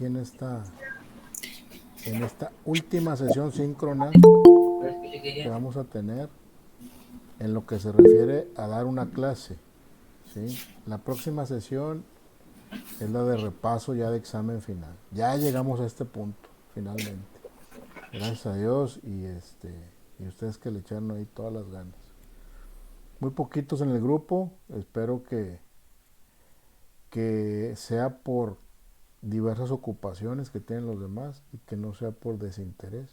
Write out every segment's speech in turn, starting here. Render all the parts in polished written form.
aquí en esta última sesión síncrona que vamos a tener en lo que se refiere a dar una clase, ¿sí? La próxima sesión es la de repaso ya de examen final. Ya llegamos a este punto, finalmente. Gracias a Dios y ustedes que le echaron ahí todas las ganas. Muy poquitos en el grupo, espero que sea por diversas ocupaciones que tienen los demás y que no sea por desinterés.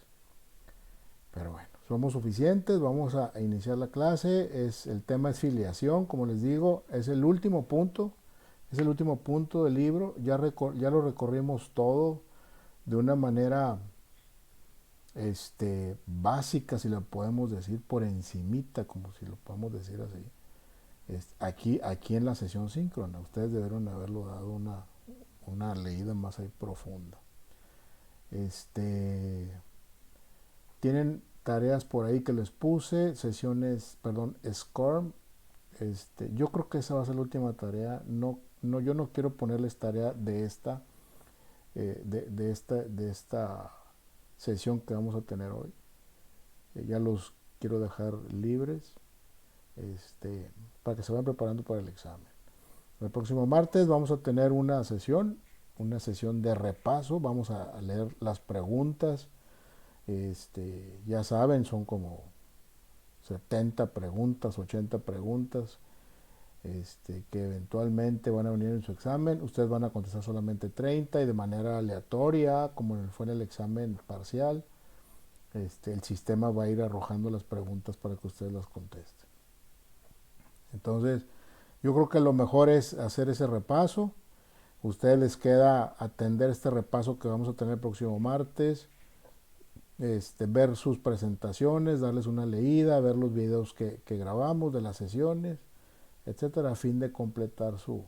Pero bueno, somos suficientes, vamos a iniciar la clase. El tema es filiación, como les digo, es el último punto, del libro. Ya lo recorrimos todo de una manera básica, si lo podemos decir, por encimita, como si lo podemos decir así. Aquí en la sesión síncrona, ustedes debieron haberlo dado una leída más ahí profunda. Tienen tareas por ahí que les puse, SCORM. Yo creo que esa va a ser la última tarea. Yo no quiero ponerles tarea de esta sesión que vamos a tener hoy. Ya los quiero dejar libres, para que se vayan preparando para el examen. El próximo martes vamos a tener una sesión de repaso. Vamos a leer las preguntas. Ya saben, son como 70 preguntas, 80 preguntas, que eventualmente van a venir en su examen. Ustedes van a contestar solamente 30 y de manera aleatoria, como fue en el examen parcial. El sistema va a ir arrojando las preguntas para que ustedes las contesten. Entonces, yo creo que lo mejor es hacer ese repaso. A ustedes les queda atender este repaso que vamos a tener el próximo martes. Ver sus presentaciones, darles una leída, ver los videos que grabamos de las sesiones, etcétera, a fin de completar su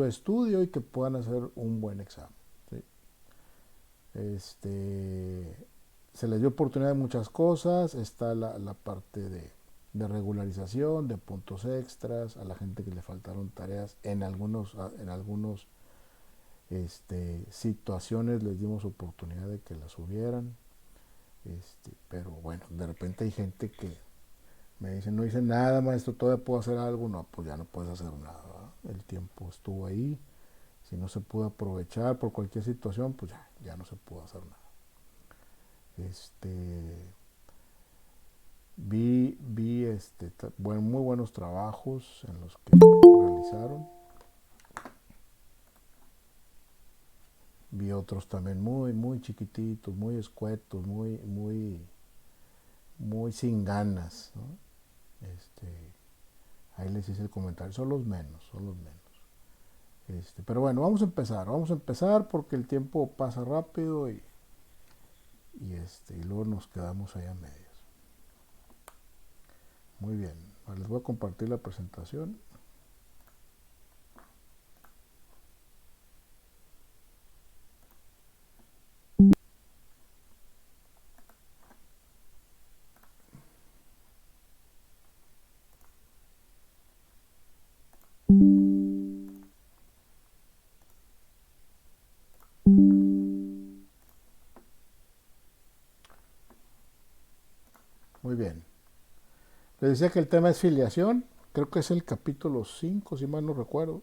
estudio y que puedan hacer un buen examen, ¿sí? Se les dio oportunidad de muchas cosas. Está la parte de regularización, de puntos extras, a la gente que le faltaron tareas en algunos situaciones les dimos oportunidad de que las hubieran. Pero bueno, de repente hay gente que me dice, no hice nada, maestro, todavía puedo hacer algo. No, pues ya no puedes hacer nada, ¿verdad? El tiempo estuvo ahí. Si no se pudo aprovechar por cualquier situación, pues ya no se pudo hacer nada. Vi muy buenos trabajos en los que realizaron. Vi otros también muy chiquititos, muy escuetos, muy sin ganas, ¿no? Ahí les hice el comentario, son los menos. Pero bueno, vamos a empezar porque el tiempo pasa rápido y luego nos quedamos ahí a medias. Muy bien, les voy a compartir la presentación. Muy bien. Les decía que el tema es filiación. Creo que es el capítulo 5, si mal no recuerdo.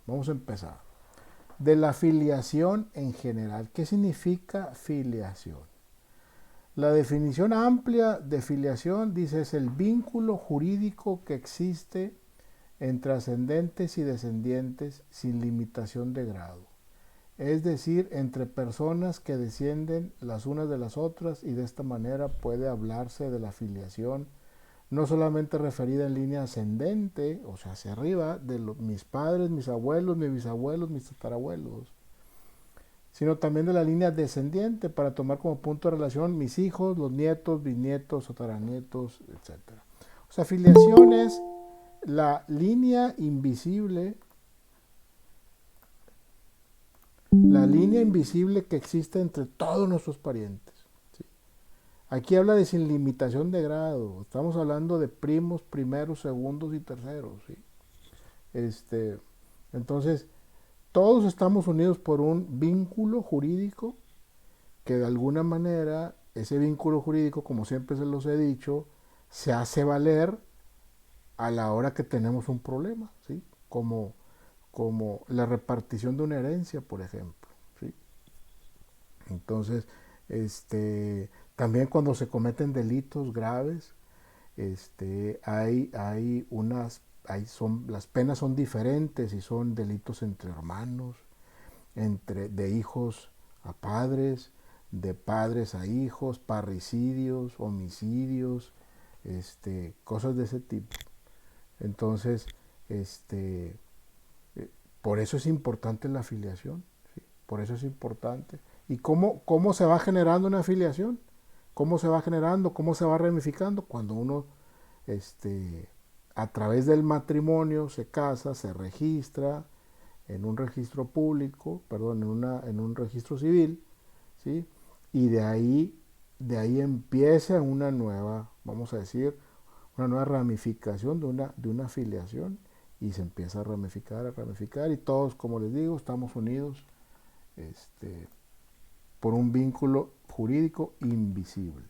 Vamos a empezar. De la filiación en general. ¿Qué significa filiación? La definición amplia de filiación dice es el vínculo jurídico que existe entre ascendentes y descendientes sin limitación de grado. Es decir, entre personas que descienden las unas de las otras, y de esta manera puede hablarse de la filiación no solamente referida en línea ascendente, o sea, hacia arriba, de mis padres, mis abuelos, mis bisabuelos, mis tatarabuelos, sino también de la línea descendiente, para tomar como punto de relación mis hijos, los nietos, bisnietos, tataranietos, etc. O sea, filiación es la línea invisible que existe entre todos nuestros parientes, ¿sí? Aquí habla de sin limitación de grado. Estamos hablando de primos, primeros, segundos y terceros, ¿sí? Entonces, todos estamos unidos por un vínculo jurídico que de alguna manera ese vínculo jurídico, como siempre se los he dicho, se hace valer a la hora que tenemos un problema, ¿sí? Como la repartición de una herencia, por ejemplo, ¿sí? Entonces, también cuando se cometen delitos graves, las penas son diferentes y son delitos entre hermanos, de hijos a padres, de padres a hijos, parricidios, homicidios, cosas de ese tipo. Entonces, este, por eso es importante la afiliación, ¿sí? Por eso es importante. ¿Y cómo se va generando una afiliación? ¿Cómo se va generando? ¿Cómo se va ramificando? Cuando uno, a través del matrimonio, se casa, se registra en un registro público, perdón, en un registro civil, ¿sí? Y de ahí empieza una nueva, vamos a decir, una nueva ramificación de una afiliación, y se empieza a ramificar, y todos, como les digo, estamos unidos por un vínculo jurídico invisible.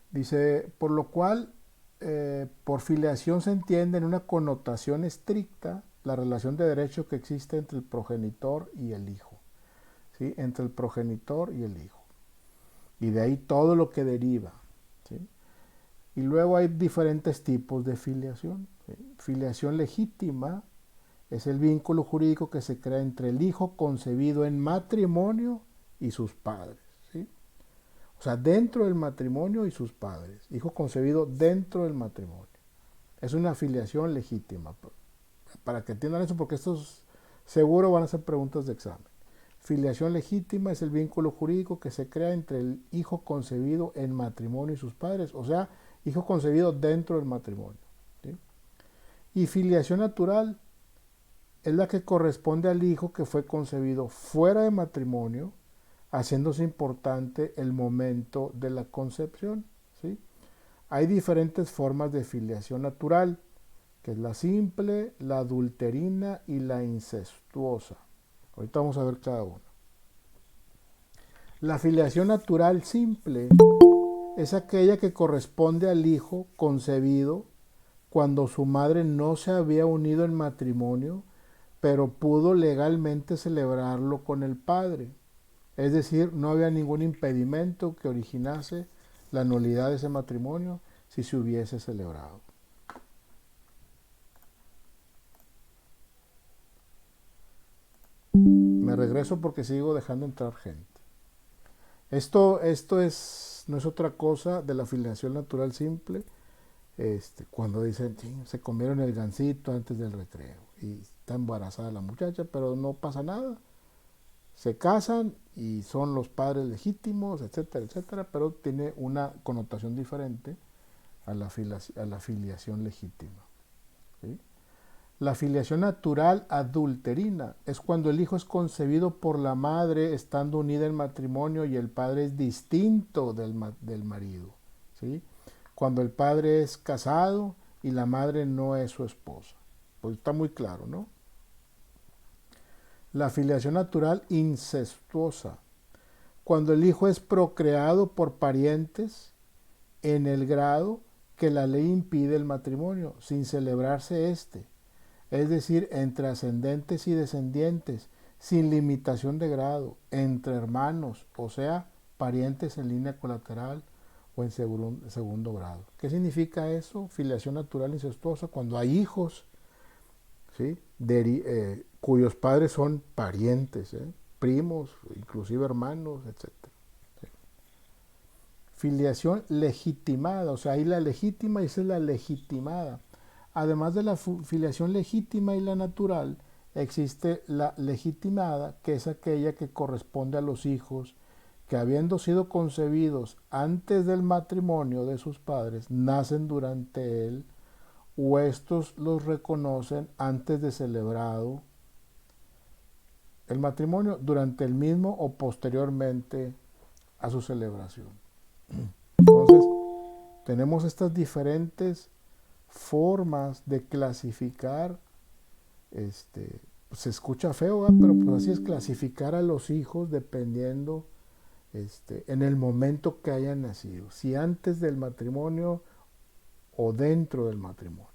Dice, por lo cual, por filiación se entiende en una connotación estricta la relación de derecho que existe entre el progenitor y el hijo, ¿sí? Entre el progenitor y el hijo. Y de ahí todo lo que deriva, ¿sí? Y luego hay diferentes tipos de filiación, ¿sí? Filiación legítima es el vínculo jurídico que se crea entre el hijo concebido en matrimonio y sus padres, ¿sí? O sea, dentro del matrimonio y sus padres. Hijo concebido dentro del matrimonio. Es una filiación legítima. Para que entiendan eso, porque estos seguro van a ser preguntas de examen. Filiación legítima es el vínculo jurídico que se crea entre el hijo concebido en matrimonio y sus padres. O sea, hijo concebido dentro del matrimonio, ¿sí? Y filiación natural es la que corresponde al hijo que fue concebido fuera de matrimonio, haciéndose importante el momento de la concepción, ¿sí? Hay diferentes formas de filiación natural, que es la simple, la adulterina y la incestuosa. Ahorita vamos a ver cada una. La filiación natural simple es aquella que corresponde al hijo concebido cuando su madre no se había unido en matrimonio, pero pudo legalmente celebrarlo con el padre. Es decir, no había ningún impedimento que originase la nulidad de ese matrimonio si se hubiese celebrado. Me regreso porque sigo dejando entrar gente. Esto no es otra cosa de la filiación natural simple. Cuando dicen, sí, se comieron el gansito antes del recreo y está embarazada la muchacha, pero no pasa nada. Se casan y son los padres legítimos, etcétera, etcétera, pero tiene una connotación diferente a la filiación legítima, ¿sí? La filiación natural adulterina es cuando el hijo es concebido por la madre estando unida en matrimonio y el padre es distinto del marido, ¿sí? Cuando el padre es casado y la madre no es su esposa. Pues está muy claro, ¿no? La filiación natural incestuosa, cuando el hijo es procreado por parientes en el grado que la ley impide el matrimonio, sin celebrarse es decir, entre ascendentes y descendientes, sin limitación de grado, entre hermanos, o sea, parientes en línea colateral o en segundo grado. ¿Qué significa eso? Filiación natural incestuosa, cuando hay hijos, ¿sí? Cuyos padres son parientes, primos, inclusive hermanos, etc. ¿Sí? Filiación legitimada, o sea, hay la legítima y esa es la legitimada. Además de la filiación legítima y la natural, existe la legitimada, que es aquella que corresponde a los hijos que, habiendo sido concebidos antes del matrimonio de sus padres, nacen durante él, o estos los reconocen antes de celebrado el matrimonio, durante el mismo o posteriormente a su celebración. Entonces, tenemos estas diferentes formas de clasificar, se escucha feo, ¿verdad? Pero pues así es, clasificar a los hijos dependiendo en el momento que hayan nacido, si antes del matrimonio o dentro del matrimonio.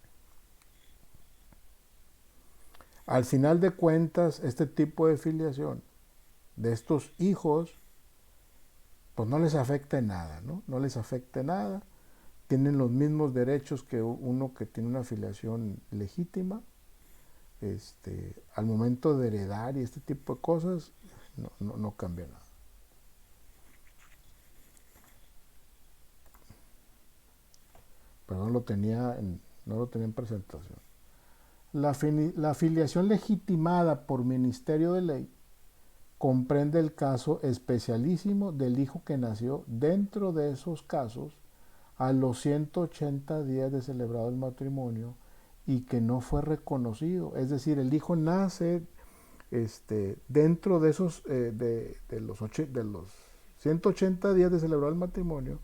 Al final de cuentas, este tipo de filiación de estos hijos, pues no les afecta en nada, ¿no? No les afecta en nada, tienen los mismos derechos que uno que tiene una filiación legítima. Al momento de heredar y este tipo de cosas, no cambia nada. Pero no lo tenía en presentación. La filiación legitimada por ministerio de ley comprende el caso especialísimo del hijo que nació dentro de esos casos a los 180 días de celebrado el matrimonio y que no fue reconocido. Es decir, el hijo nace dentro de esos de los 180 días de celebrar el matrimonio,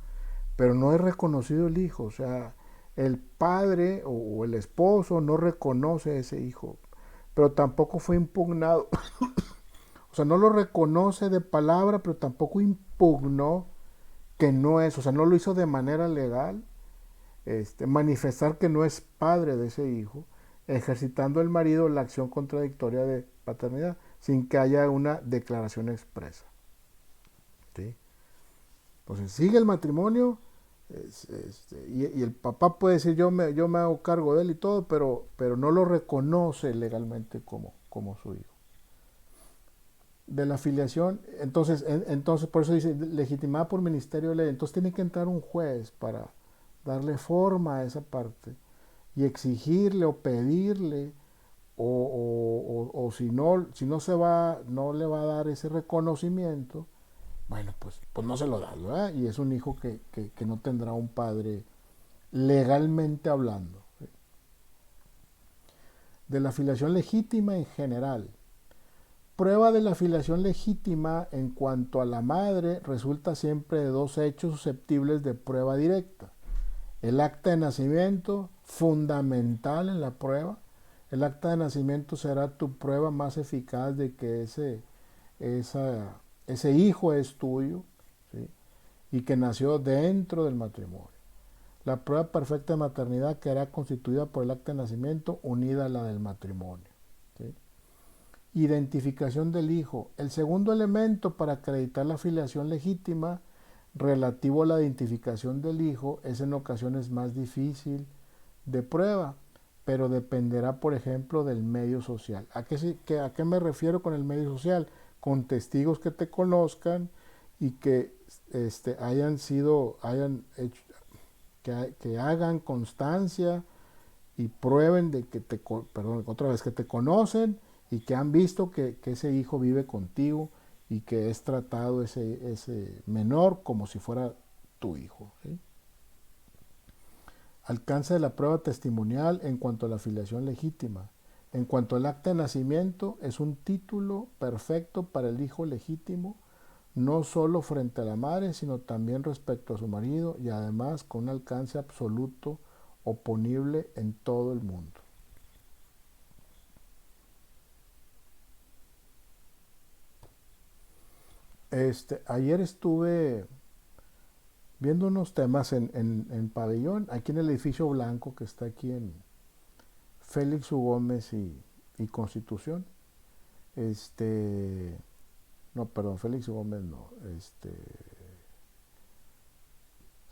pero no es reconocido el hijo. O sea, el padre o el esposo no reconoce a ese hijo, pero tampoco fue impugnado. O sea, no lo reconoce de palabra, pero tampoco impugnó que no es, o sea, no lo hizo de manera legal, manifestar que no es padre de ese hijo, ejercitando el marido la acción contradictoria de paternidad, sin que haya una declaración expresa. ¿Sí? Entonces sigue el matrimonio, y el papá puede decir yo me hago cargo de él y todo, pero no lo reconoce legalmente como su hijo. De la filiación, entonces por eso dice legitimada por ministerio de ley, entonces tiene que entrar un juez para darle forma a esa parte y exigirle o pedirle, o si no se va, no le va a dar ese reconocimiento, bueno, pues no se lo da, ¿verdad? Y es un hijo que no tendrá un padre legalmente hablando. ¿Sí? De la filiación legítima en general. Prueba de la filiación legítima en cuanto a la madre resulta siempre de dos hechos susceptibles de prueba directa. El acta de nacimiento, fundamental en la prueba. El acta de nacimiento será tu prueba más eficaz de que ese hijo es tuyo, ¿sí? Y que nació dentro del matrimonio. La prueba perfecta de maternidad quedará constituida por el acta de nacimiento unida a la del matrimonio. ¿Sí? Identificación del hijo. El segundo elemento para acreditar la filiación legítima relativo a la identificación del hijo es en ocasiones más difícil de prueba, pero dependerá, por ejemplo, del medio social. ¿A qué me refiero con el medio social? Con testigos que te conozcan y que hayan hecho, que hagan constancia y prueben de que que te conocen y que han visto que ese hijo vive contigo y que es tratado ese menor como si fuera tu hijo. ¿Sí? Alcance de la prueba testimonial en cuanto a la filiación legítima. En cuanto al acta de nacimiento, es un título perfecto para el hijo legítimo, no solo frente a la madre, sino también respecto a su marido y además con un alcance absoluto oponible en todo el mundo. Ayer estuve viendo unos temas en Pabellón, aquí en el edificio blanco que está aquí en Félix U. Gómez y Constitución. No, perdón, Félix U. Gómez no.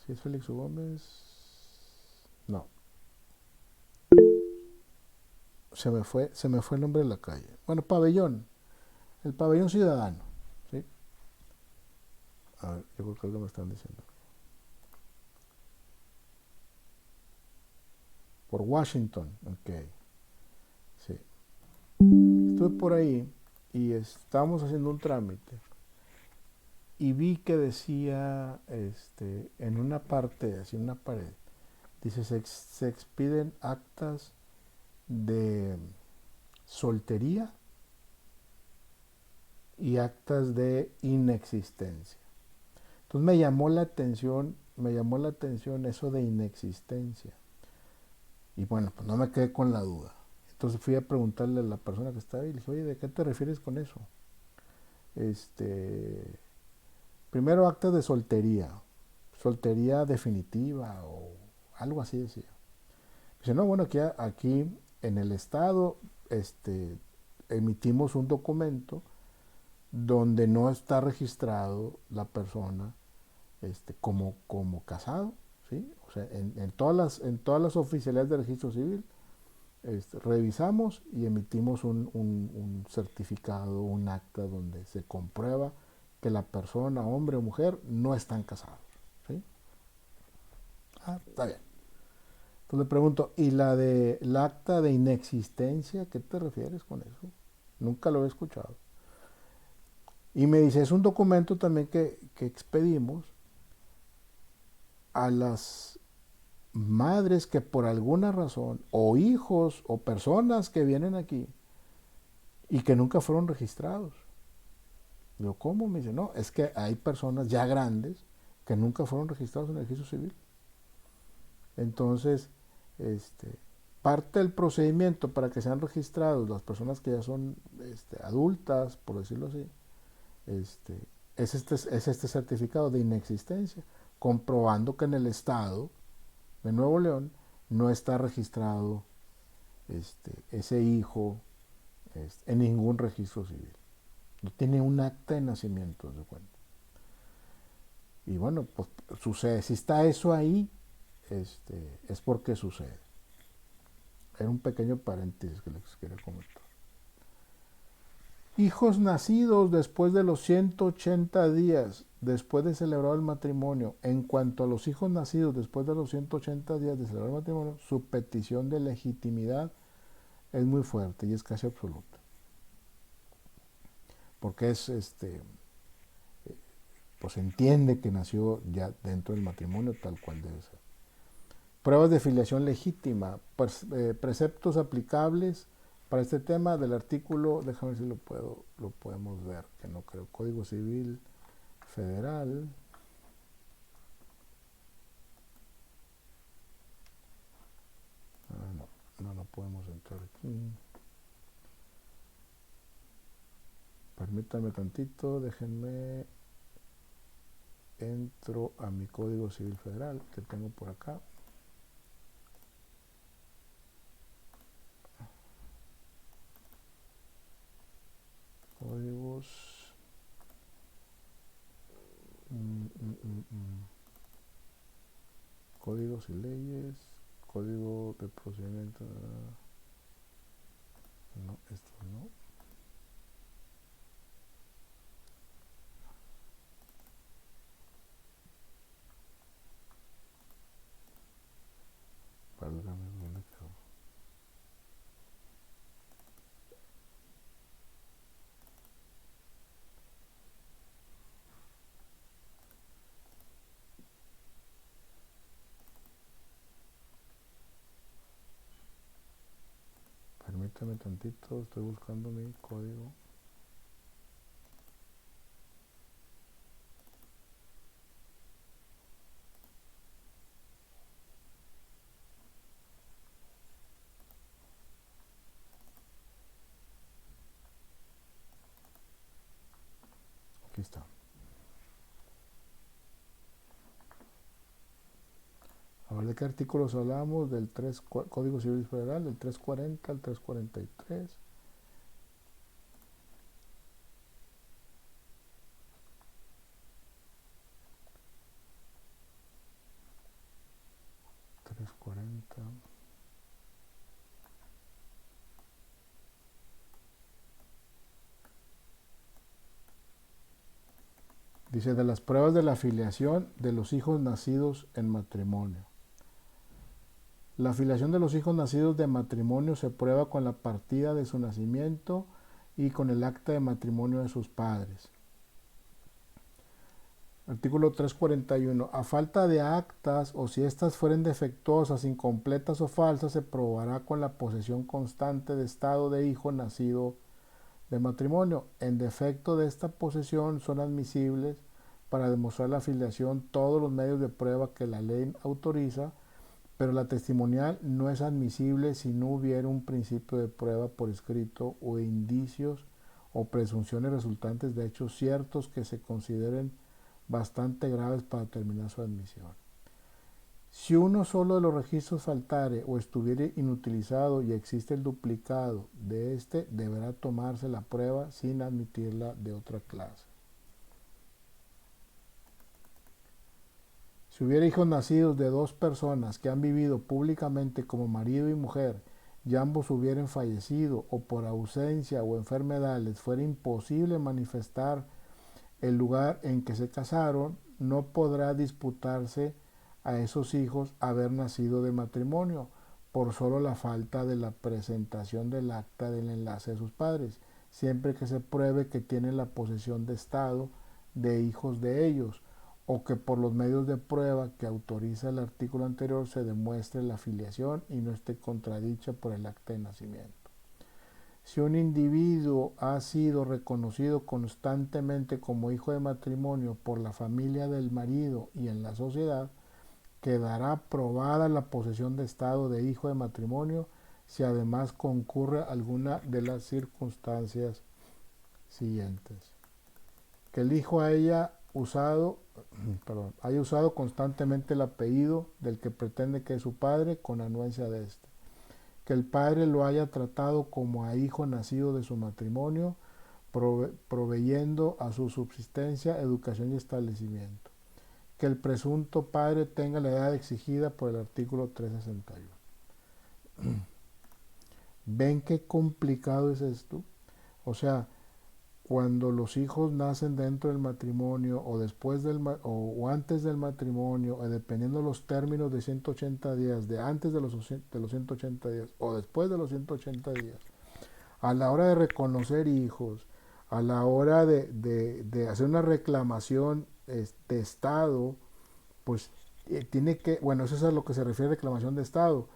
¿Sí es Félix U. Gómez? No. Se me fue el nombre de la calle. Bueno, Pabellón. El Pabellón Ciudadano. ¿Sí? A ver, yo creo que algo me están diciendo. Por Washington, ok. Sí. Estuve por ahí y estábamos haciendo un trámite y vi que decía en una parte, así en una pared, dice se expiden actas de soltería y actas de inexistencia. Entonces me llamó la atención eso de inexistencia. Y bueno, pues no me quedé con la duda. Entonces fui a preguntarle a la persona que estaba ahí y le dije, oye, ¿de qué te refieres con eso? Este, primero actas de soltería, soltería definitiva o algo así decía. Dice, no, bueno, aquí en el estado emitimos un documento donde no está registrado la persona como casado, ¿sí? O sea, en todas las oficialidades de registro civil revisamos y emitimos un certificado, un acta donde se comprueba que la persona, hombre o mujer, no están casados, ¿sí? Ah, está bien. Entonces le pregunto, ¿y el acta de inexistencia? ¿Qué te refieres con eso? Nunca lo he escuchado. Y me dice, es un documento también que expedimos a las madres que por alguna razón, o hijos, o personas que vienen aquí y que nunca fueron registrados. Yo, ¿cómo? Me dice, no, es que hay personas ya grandes que nunca fueron registrados en el registro civil. Entonces, este, parte del procedimiento para que sean registrados las personas que ya son adultas, por decirlo así, este, es este certificado de inexistencia, comprobando que en el estado de Nuevo León no está registrado ese hijo en ningún registro civil. No tiene un acta de nacimiento, de cuenta. Y bueno, pues sucede. Si está eso ahí, es porque sucede. Era un pequeño paréntesis que les quería comentar. Hijos nacidos después de los 180 días después de celebrar el matrimonio. En cuanto a los hijos nacidos después de los 180 días de celebrar el matrimonio, su petición de legitimidad es muy fuerte y es casi absoluta. Porque pues entiende que nació ya dentro del matrimonio tal cual debe ser. Pruebas de filiación legítima, preceptos aplicables para este tema del artículo, déjame ver si lo podemos ver, que no creo, Código Civil Federal. No podemos entrar aquí. Permítanme tantito, déjenme, entro a mi Código Civil Federal que tengo por acá. Códigos. Códigos y leyes. Código de procedimiento. No, esto no. Válgame, ¿dónde quedó? Permítame tantito, estoy buscando mi código. Aquí está. A ver de qué artículos hablamos, del Código Civil Federal, del 340 al 343. Dice, de las pruebas de la filiación de los hijos nacidos en matrimonio. La filiación de los hijos nacidos de matrimonio se prueba con la partida de su nacimiento y con el acta de matrimonio de sus padres. Artículo 341. A falta de actas o si éstas fueren defectuosas, incompletas o falsas, se probará con la posesión constante de estado de hijo nacido de matrimonio. En defecto de esta posesión son admisibles para demostrar la filiación todos los medios de prueba que la ley autoriza pero la testimonial no es admisible si no hubiera un principio de prueba por escrito o indicios o presunciones resultantes de hechos ciertos que se consideren bastante graves para determinar su admisión. Si uno solo de los registros faltare o estuviera inutilizado y existe el duplicado de este, deberá tomarse la prueba sin admitirla de otra clase. Si hubiera hijos nacidos de dos personas que han vivido públicamente como marido y mujer y ambos hubieran fallecido o por ausencia o enfermedad les fuera imposible manifestar el lugar en que se casaron, no podrá disputarse a esos hijos haber nacido de matrimonio por solo la falta de la presentación del acta del enlace de sus padres, siempre que se pruebe que tienen la posesión de estado de hijos de ellos, o que por los medios de prueba que autoriza el artículo anterior se demuestre la filiación y no esté contradicha por el acta de nacimiento. Si un individuo ha sido reconocido constantemente como hijo de matrimonio por la familia del marido y en la sociedad, quedará probada la posesión de estado de hijo de matrimonio si además concurre alguna de las circunstancias siguientes. Que el hijo haya usado constantemente el apellido del que pretende que es su padre con anuencia de este. Que el padre lo haya tratado como a hijo nacido de su matrimonio, proveyendo a su subsistencia, educación y establecimiento. Que el presunto padre tenga la edad exigida por el artículo 361. ¿Ven qué complicado es esto? O sea, cuando los hijos nacen dentro del matrimonio o después o antes del matrimonio, o dependiendo los términos de 180 días, de antes de los 180 días o después de los 180 días, a la hora de reconocer hijos, a la hora de hacer una reclamación de Estado, pues tiene que, bueno, eso es a lo que se refiere a reclamación de Estado,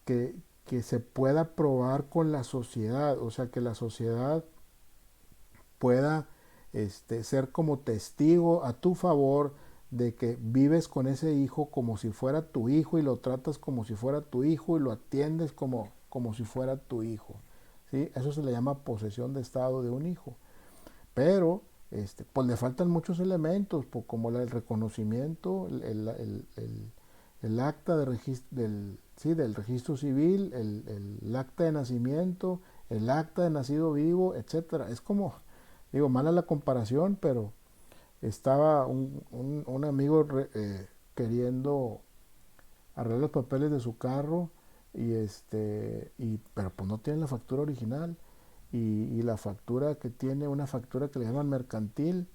que se pueda probar con la sociedad, o sea, que la sociedad pueda ser como testigo a tu favor de que vives con ese hijo como si fuera tu hijo y lo tratas como si fuera tu hijo y lo atiendes como si fuera tu hijo. ¿Sí? Eso se le llama posesión de estado de un hijo. Pero pues le faltan muchos elementos, como el reconocimiento, el acta de del registro civil, el acta de nacimiento, el acta de nacido vivo, etcétera. Es como, digo, mala la comparación, pero estaba un amigo queriendo arreglar los papeles de su carro pero pues no tiene la factura original y la factura que tiene, una factura que le llaman mercantil,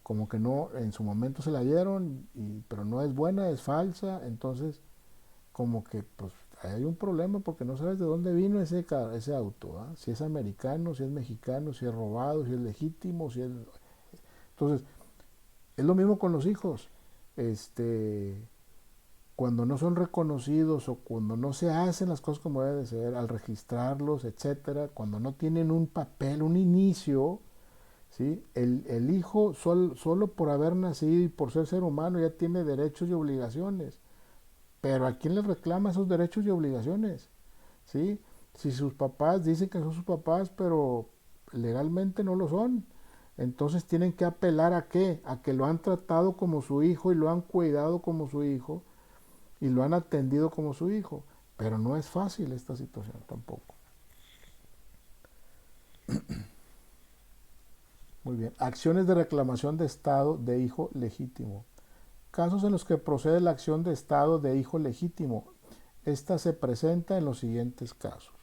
como que no, en su momento se la dieron, pero no es buena, es falsa, entonces como que pues hay un problema porque no sabes de dónde vino ese auto, ¿eh? Si es americano, si es mexicano, si es robado, si es legítimo, si es... Entonces, es lo mismo con los hijos. Cuando no son reconocidos o cuando no se hacen las cosas como debe de ser, al registrarlos, etcétera, cuando no tienen un papel, un inicio, ¿sí? El hijo solo por haber nacido y por ser humano ya tiene derechos y obligaciones. Pero ¿a quién le reclama esos derechos y obligaciones? ¿Sí? Si sus papás dicen que son sus papás, pero legalmente no lo son, entonces tienen que apelar ¿a qué? A que lo han tratado como su hijo y lo han cuidado como su hijo y lo han atendido como su hijo. Pero no es fácil esta situación tampoco. Muy bien. Acciones de reclamación de estado de hijo legítimo. Casos en los que procede la acción de estado de hijo legítimo. Esta se presenta en los siguientes casos.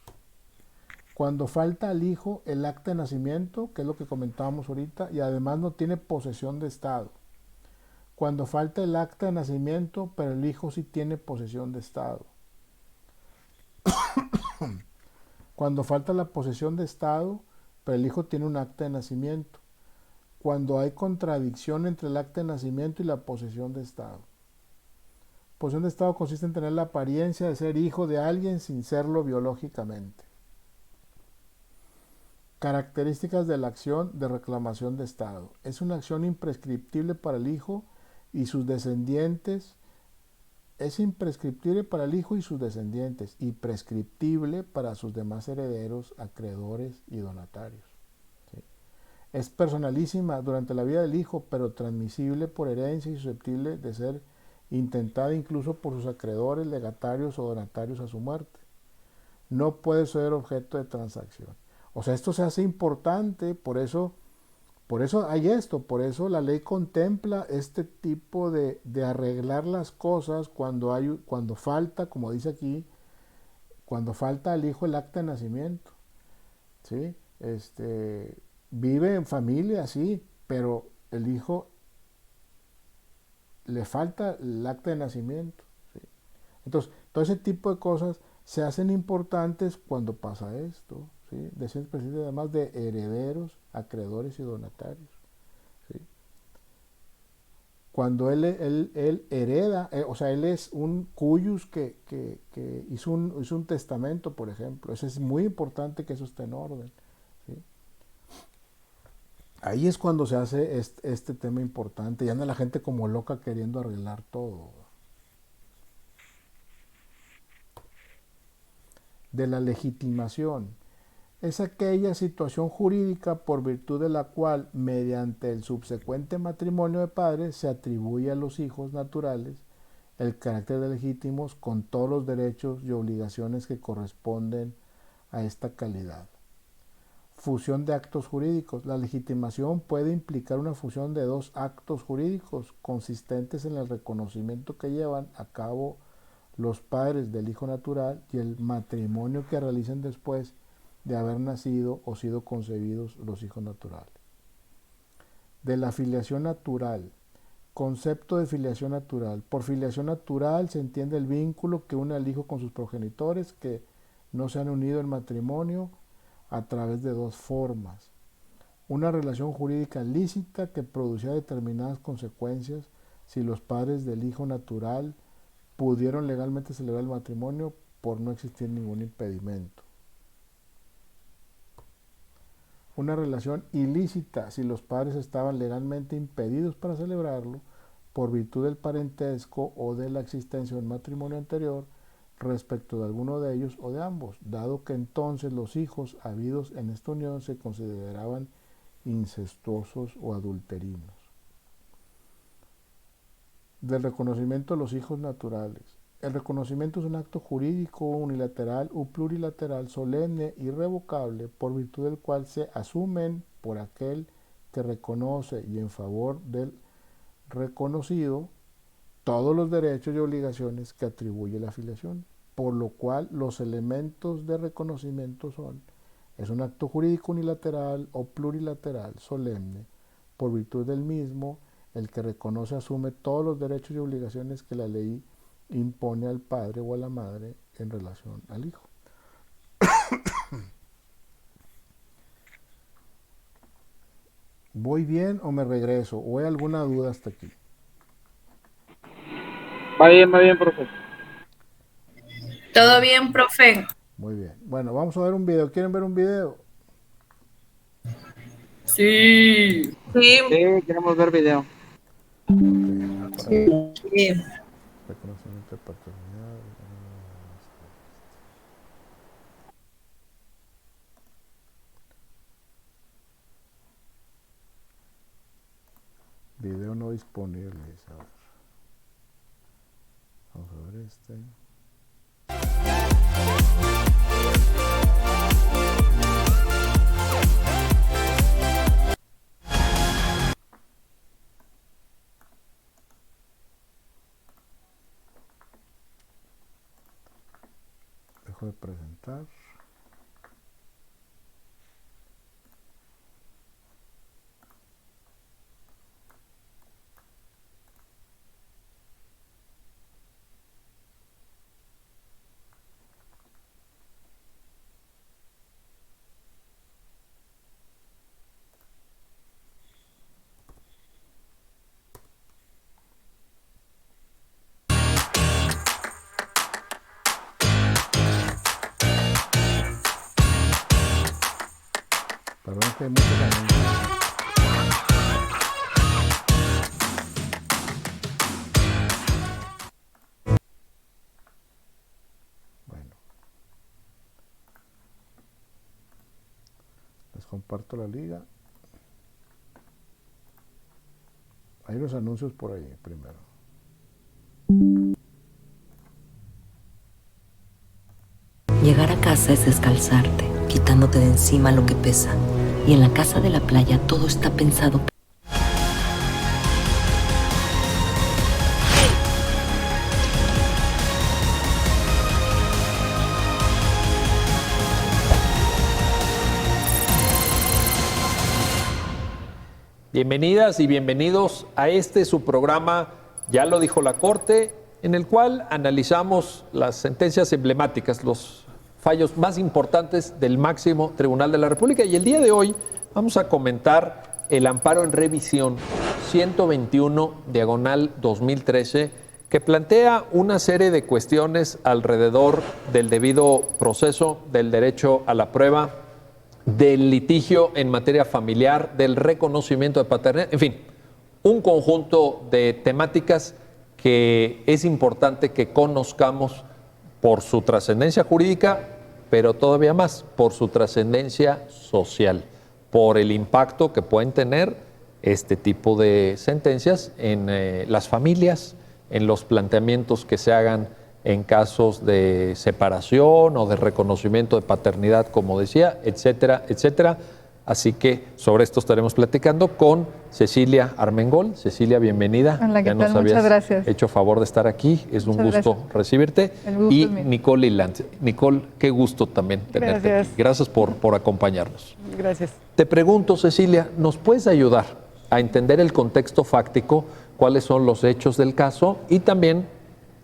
Cuando falta al hijo el acta de nacimiento, que es lo que comentábamos ahorita, y además no tiene posesión de estado. Cuando falta el acta de nacimiento, pero el hijo sí tiene posesión de estado. Cuando falta la posesión de estado, pero el hijo tiene un acta de nacimiento. Cuando hay contradicción entre el acta de nacimiento y la posesión de estado. Posesión de estado consiste en tener la apariencia de ser hijo de alguien sin serlo biológicamente. Características de la acción de reclamación de estado. Es una acción imprescriptible para el hijo y sus descendientes es imprescriptible para el hijo y sus descendientes y prescriptible para sus demás herederos, acreedores y donatarios. ¿Sí? Es personalísima durante la vida del hijo, pero transmisible por herencia y susceptible de ser intentada incluso por sus acreedores, legatarios o donatarios a su muerte. No puede ser objeto de transacción. O sea, esto se hace importante, por eso hay esto, por eso la ley contempla este tipo de arreglar las cosas cuando falta, como dice aquí, cuando falta al hijo el acta de nacimiento. ¿Sí? Vive en familia, sí, pero el hijo le falta el acta de nacimiento. ¿Sí? Entonces, todo ese tipo de cosas se hacen importantes cuando pasa esto. ¿Sí? Decía además de herederos, acreedores y donatarios. ¿Sí? Cuando él hereda, o sea, él es un cuyus que hizo un testamento, por ejemplo. Eso es muy importante que eso esté en orden. ¿Sí? Ahí es cuando se hace este tema importante y anda la gente como loca queriendo arreglar todo. De la legitimación. Es aquella situación jurídica por virtud de la cual, mediante el subsecuente matrimonio de padres, se atribuye a los hijos naturales el carácter de legítimos con todos los derechos y obligaciones que corresponden a esta calidad. Fusión de actos jurídicos. La legitimación puede implicar una fusión de dos actos jurídicos consistentes en el reconocimiento que llevan a cabo los padres del hijo natural y el matrimonio que realicen después de haber nacido o sido concebidos los hijos naturales. De la filiación natural. Concepto de filiación natural. Por filiación natural se entiende el vínculo que une al hijo con sus progenitores que no se han unido en matrimonio a través de dos formas. Una relación jurídica lícita que producía determinadas consecuencias si los padres del hijo natural pudieron legalmente celebrar el matrimonio por no existir ningún impedimento. Una relación ilícita si los padres estaban legalmente impedidos para celebrarlo por virtud del parentesco o de la existencia de un matrimonio anterior respecto de alguno de ellos o de ambos, dado que entonces los hijos habidos en esta unión se consideraban incestuosos o adulterinos. Del reconocimiento de los hijos naturales. El reconocimiento es un acto jurídico unilateral o plurilateral solemne, irrevocable, por virtud del cual se asumen por aquel que reconoce y en favor del reconocido todos los derechos y obligaciones que atribuye la filiación, por lo cual los elementos de reconocimiento es un acto jurídico unilateral o plurilateral solemne, por virtud del mismo, el que reconoce asume todos los derechos y obligaciones que la ley impone al padre o a la madre en relación al hijo. ¿Voy bien o me regreso? ¿O hay alguna duda hasta aquí? Va bien, profe. Todo bien, profe. Muy bien. Bueno, vamos a ver un video. ¿Quieren ver un video? Sí. Sí. Sí, queremos ver video. Ok, vamos para allá. Sí. Reconocimiento de paternidad. Video no disponible. A ver. Vamos a ver este. Dejo de presentar. Perdón que hay muchos anuncios. comparto la liga. Hay unos anuncios por ahí primero. Llegar a casa es descalzarte, quitándote de encima lo que pesa. Y en la casa de la playa todo está pensado. Bienvenidas y bienvenidos a su programa, Ya lo dijo la Corte, en el cual analizamos las sentencias emblemáticas, los fallos más importantes del máximo Tribunal de la República. Y el día de hoy vamos a comentar el amparo en revisión 121/2013, que plantea una serie de cuestiones alrededor del debido proceso, del derecho a la prueba, del litigio en materia familiar, del reconocimiento de paternidad, en fin, un conjunto de temáticas que es importante que conozcamos por su trascendencia jurídica, pero todavía más por su trascendencia social, por el impacto que pueden tener este tipo de sentencias en las familias, en los planteamientos que se hagan en casos de separación o de reconocimiento de paternidad, como decía, etcétera, etcétera. Así que sobre esto estaremos platicando con Cecilia Armengol. Cecilia, bienvenida. Hola, ¿qué ya tal? nos habías Muchas gracias. hecho favor de estar aquí. Es un gusto recibirte. El gusto y es mío. Nicole Iland. Nicole, qué gusto también tenerte Gracias. aquí. Gracias por acompañarnos. Gracias. Te pregunto, Cecilia, ¿nos puedes ayudar a entender el contexto fáctico, cuáles son los hechos del caso y también,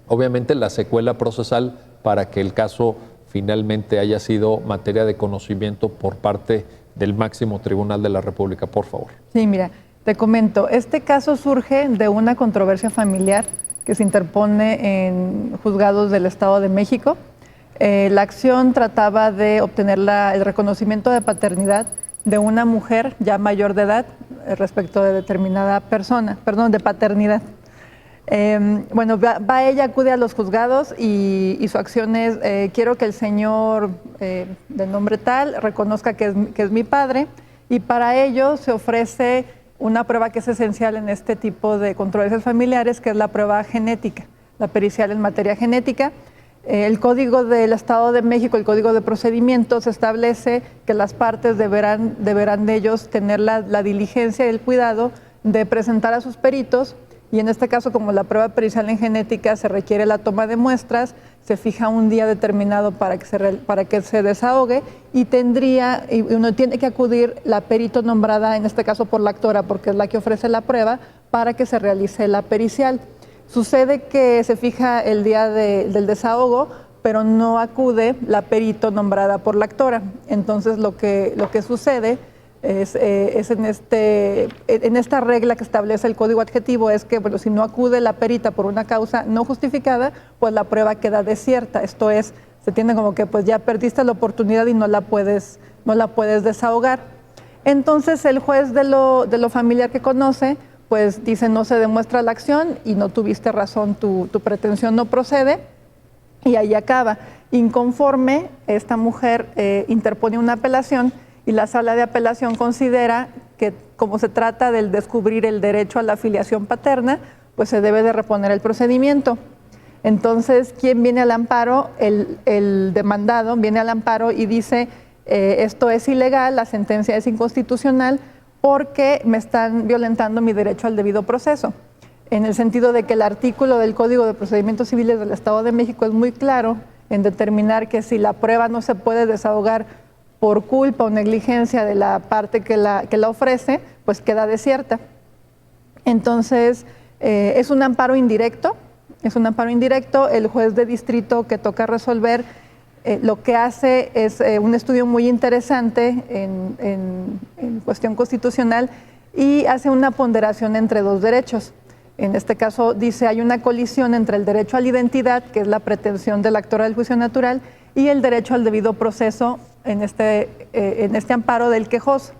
obviamente, la secuela procesal para que el caso finalmente haya sido materia de conocimiento por parte del máximo Tribunal de la República, por favor? Sí, mira, te comento, este caso surge de una controversia familiar que se interpone en juzgados del Estado de México. La acción trataba de obtener el reconocimiento de paternidad de una mujer ya mayor de edad respecto de determinada persona, de paternidad. Bueno, va ella, acude a los juzgados y su acción es, quiero que el señor de nombre tal reconozca que es mi padre, y para ello se ofrece una prueba que es esencial en este tipo de controversias familiares, que es la prueba genética, la pericial en materia genética. El Código del Estado de México, el Código de Procedimientos, establece que las partes deberán de ellos tener la diligencia y el cuidado de presentar a sus peritos. Y en este caso, como la prueba pericial en genética se requiere la toma de muestras, se fija un día determinado para que se desahogue y uno tiene que acudir la perito nombrada, en este caso por la actora, porque es la que ofrece la prueba, para que se realice la pericial. Sucede que se fija el día del desahogo, pero no acude la perito nombrada por la actora. Entonces lo que sucede es en esta regla que establece el código adjetivo, es que, bueno, si no acude la perita por una causa no justificada, pues la prueba queda desierta. Esto es, se tiene como que pues ya perdiste la oportunidad y no la puedes desahogar. Entonces el juez de lo familiar que conoce, pues dice, no se demuestra la acción y no tuviste razón, tu pretensión no procede, y ahí acaba. Inconforme, esta mujer interpone una apelación, y la sala de apelación considera que, como se trata del descubrir el derecho a la filiación paterna, pues se debe de reponer el procedimiento. Entonces, ¿quién viene al amparo? El demandado viene al amparo y dice, esto es ilegal, la sentencia es inconstitucional porque me están violentando mi derecho al debido proceso. En el sentido de que el artículo del Código de Procedimientos Civiles del Estado de México es muy claro en determinar que si la prueba no se puede desahogar por culpa o negligencia de la parte que la ofrece, pues queda desierta. Entonces, es un amparo indirecto, el juez de distrito que toca resolver lo que hace es un estudio muy interesante en cuestión constitucional y hace una ponderación entre dos derechos. En este caso dice, hay una colisión entre el derecho a la identidad, que es la pretensión del actor del juicio natural, y el derecho al debido proceso en este amparo del quejoso.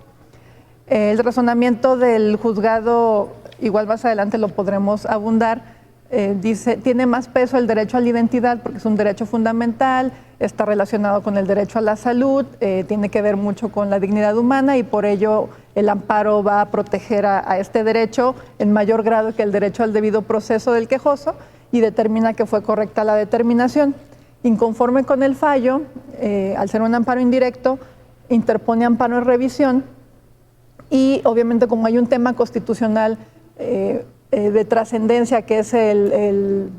El razonamiento del juzgado, igual más adelante lo podremos abundar, tiene más peso el derecho a la identidad porque es un derecho fundamental, está relacionado con el derecho a la salud, tiene que ver mucho con la dignidad humana y por ello el amparo va a proteger a este derecho en mayor grado que el derecho al debido proceso del quejoso y determina que fue correcta la determinación. Inconforme con el fallo, al ser un amparo indirecto, interpone amparo en revisión y obviamente como hay un tema constitucional de trascendencia que es el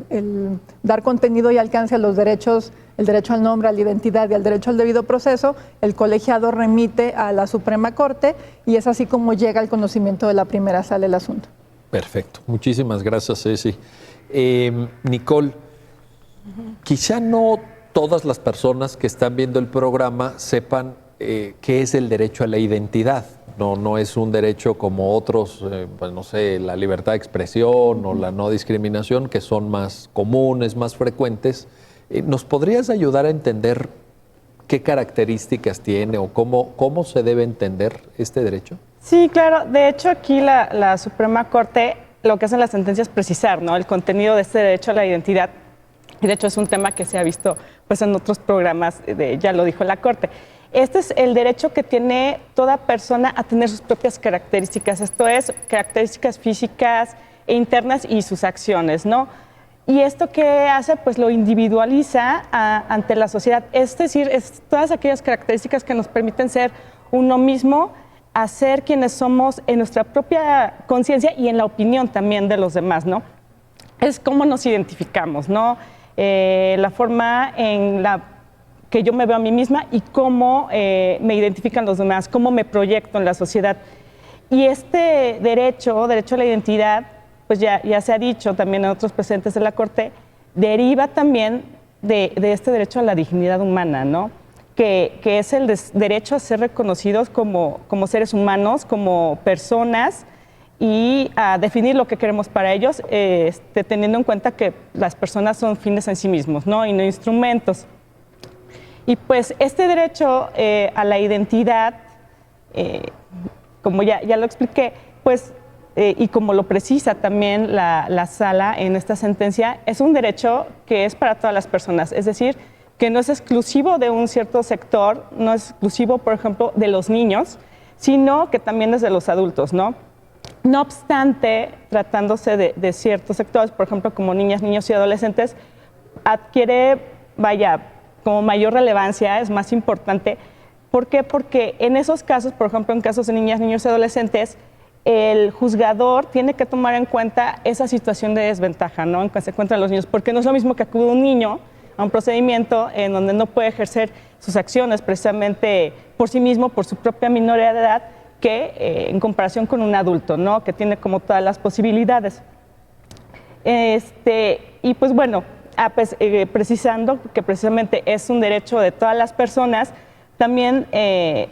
dar contenido y alcance a los derechos, el derecho al nombre, a la identidad y al derecho al debido proceso, el colegiado remite a la Suprema Corte y es así como llega al conocimiento de la primera sala el asunto. Perfecto. Muchísimas gracias, Ceci. Nicole, quizá no todas las personas que están viendo el programa sepan qué es el derecho a la identidad. No es un derecho como otros, pues no sé, la libertad de expresión o la no discriminación, que son más comunes, más frecuentes. ¿Nos podrías ayudar a entender qué características tiene o cómo se debe entender este derecho? Sí, claro. De hecho, aquí la Suprema Corte lo que hacen las sentencias es precisar, ¿no?, el contenido de este derecho a la identidad. Y de hecho es un tema que se ha visto pues, en otros programas, ya lo dijo la Corte. Este es el derecho que tiene toda persona a tener sus propias características, esto es, características físicas e internas y sus acciones, ¿no? Y esto que hace, pues lo individualiza ante la sociedad, es decir, es todas aquellas características que nos permiten ser uno mismo, a ser quienes somos en nuestra propia conciencia y en la opinión también de los demás, ¿no? Es cómo nos identificamos, ¿no? La forma en la que yo me veo a mí misma y cómo me identifican los demás, cómo me proyecto en la sociedad. Y este derecho a la identidad, pues ya se ha dicho también en otros precedentes de la Corte, deriva también de este derecho a la dignidad humana, ¿no? Que es el derecho a ser reconocidos como seres humanos, como personas, y a definir lo que queremos para ellos, teniendo en cuenta que las personas son fines en sí mismos, ¿no? Y no instrumentos. Y pues este derecho a la identidad, como ya lo expliqué, pues, y como lo precisa también la sala en esta sentencia, es un derecho que es para todas las personas, es decir, que no es exclusivo de un cierto sector, no es exclusivo, por ejemplo, de los niños, sino que también es de los adultos, ¿no? No obstante, tratándose de ciertos sectores, por ejemplo, como niñas, niños y adolescentes, adquiere, como mayor relevancia, es más importante. ¿Por qué? Porque en esos casos, por ejemplo, en casos de niñas, niños y adolescentes, el juzgador tiene que tomar en cuenta esa situación de desventaja, ¿no?, en que se encuentran los niños, porque no es lo mismo que acude un niño a un procedimiento en donde no puede ejercer sus acciones precisamente por sí mismo, por su propia minoría de edad, que en comparación con un adulto, ¿no?, que tiene como todas las posibilidades. Y pues bueno, precisando que precisamente es un derecho de todas las personas, también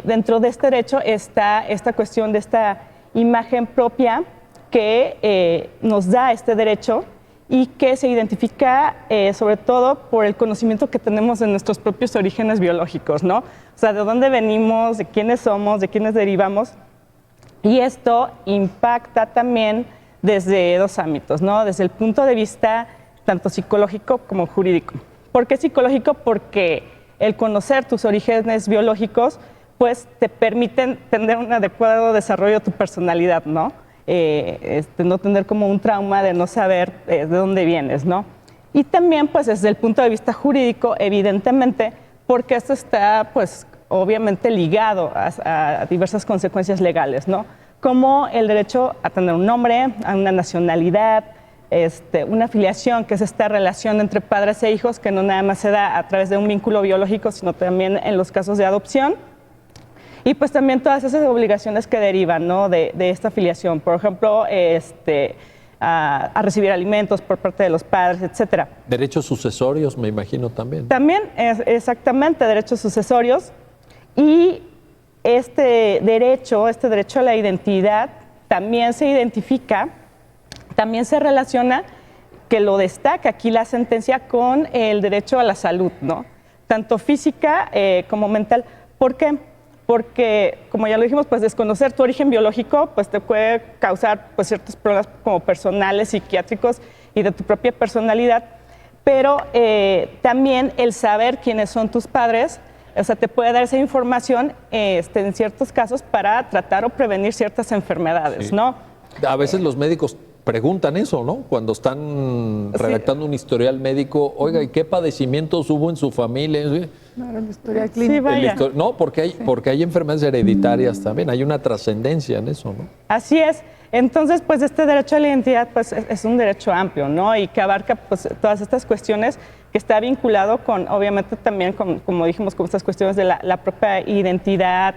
dentro de este derecho está esta cuestión de esta imagen propia que nos da este derecho y que se identifica sobre todo por el conocimiento que tenemos de nuestros propios orígenes biológicos, ¿no? O sea, de dónde venimos, de quiénes somos, de quiénes derivamos. Y esto impacta también desde dos ámbitos, ¿no? Desde el punto de vista tanto psicológico como jurídico. ¿Por qué psicológico? Porque el conocer tus orígenes biológicos, pues te permiten tener un adecuado desarrollo de tu personalidad, ¿no? No tener como un trauma de no saber de dónde vienes, ¿no? Y también, pues, desde el punto de vista jurídico, evidentemente, porque esto está, pues, obviamente ligado a diversas consecuencias legales, ¿no? Como el derecho a tener un nombre, a una nacionalidad, una afiliación, que es esta relación entre padres e hijos, que no nada más se da a través de un vínculo biológico, sino también en los casos de adopción. Y pues también todas esas obligaciones que derivan, ¿no?, de esta afiliación. Por ejemplo, a recibir alimentos por parte de los padres, etcétera. Derechos sucesorios, me imagino también. También, exactamente, derechos sucesorios. Y este derecho a la identidad también se identifica, también se relaciona, que lo destaca aquí la sentencia, con el derecho a la salud, ¿no? Tanto física como mental. ¿Por qué? Porque, como ya lo dijimos, pues desconocer tu origen biológico pues te puede causar pues ciertos problemas como personales, psiquiátricos, y de tu propia personalidad, pero también el saber quiénes son tus padres, o sea, te puede dar esa información en ciertos casos para tratar o prevenir ciertas enfermedades, ¿no? A veces los médicos preguntan eso, ¿no? Cuando están redactando un historial médico, oiga, ¿y qué padecimientos hubo en su familia? Claro, la historia clínica. Sí, vaya. No, porque hay enfermedades hereditarias también, hay una trascendencia en eso, ¿no? Así es. Entonces, pues este derecho a la identidad pues, es un derecho amplio, ¿no? Y que abarca pues, todas estas cuestiones, que está vinculado con, obviamente también, como dijimos, con estas cuestiones de la propia identidad,